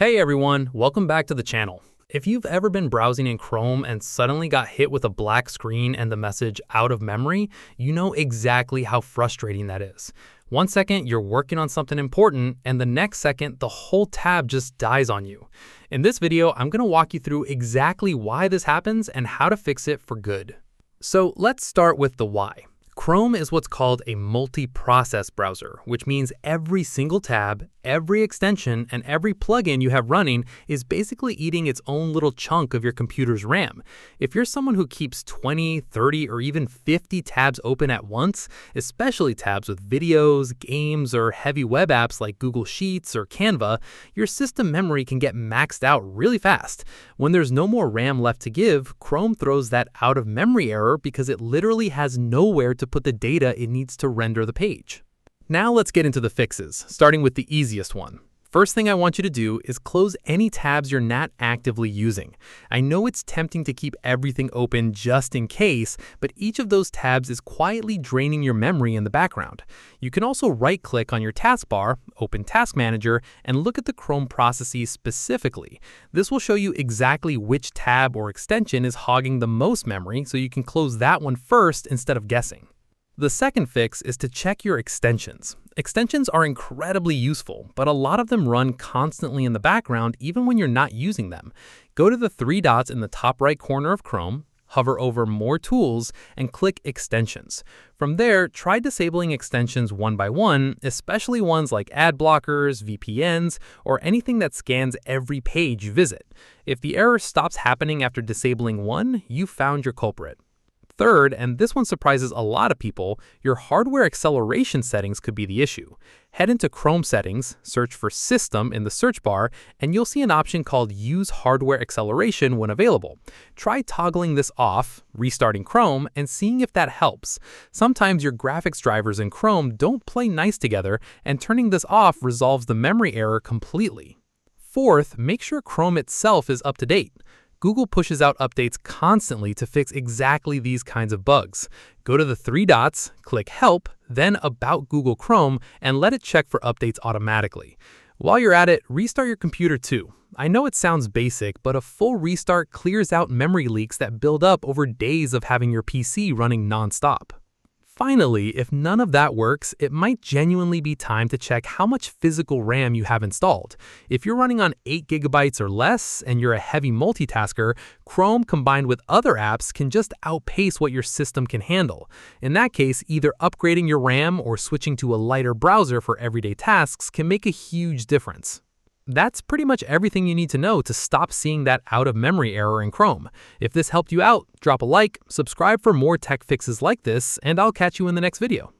Hey everyone, welcome back to the channel. If you've ever been browsing in Chrome and suddenly got hit with a black screen and the message out of memory, you know exactly how frustrating that is. 1 second you're working on something important and the next second the whole tab just dies on you. In this video, I'm going to walk you through exactly why this happens and how to fix it for good. So let's start with the why. Chrome is what's called a multi-process browser, which means every single tab, every extension, and every plugin you have running is basically eating its own little chunk of your computer's RAM. If you're someone who keeps 20, 30, or even 50 tabs open at once, especially tabs with videos, games, or heavy web apps like Google Sheets or Canva, your system memory can get maxed out really fast. When there's no more RAM left to give, Chrome throws that out of memory error because it literally has nowhere to put the data it needs to render the page. Now let's get into the fixes, starting with the easiest one. First thing I want you to do is close any tabs you're not actively using. I know it's tempting to keep everything open just in case, but each of those tabs is quietly draining your memory in the background. You can also right-click on your taskbar, open Task Manager, and look at the Chrome processes specifically. This will show you exactly which tab or extension is hogging the most memory, so you can close that one first instead of guessing. The second fix is to check your extensions. Extensions are incredibly useful, but a lot of them run constantly in the background even when you're not using them. Go to the three dots in the top right corner of Chrome, hover over More Tools, and click Extensions. From there, try disabling extensions one by one, especially ones like ad blockers, VPNs, or anything that scans every page you visit. If the error stops happening after disabling one, you found your culprit. Third, and this one surprises a lot of people, your hardware acceleration settings could be the issue. Head into Chrome Settings, search for System in the search bar, and you'll see an option called Use Hardware Acceleration when available. Try toggling this off, restarting Chrome, and seeing if that helps. Sometimes your graphics drivers in Chrome don't play nice together, and turning this off resolves the memory error completely. Fourth, make sure Chrome itself is up to date. Google pushes out updates constantly to fix exactly these kinds of bugs. Go to the three dots, click Help, then About Google Chrome, and let it check for updates automatically. While you're at it, restart your computer too. I know it sounds basic, but a full restart clears out memory leaks that build up over days of having your PC running nonstop. Finally, if none of that works, it might genuinely be time to check how much physical RAM you have installed. If you're running on 8 GB or less and you're a heavy multitasker, Chrome combined with other apps can just outpace what your system can handle. In that case, either upgrading your RAM or switching to a lighter browser for everyday tasks can make a huge difference. That's pretty much everything you need to know to stop seeing that out-of-memory error in Chrome. If this helped you out, drop a like, subscribe for more tech fixes like this, and I'll catch you in the next video.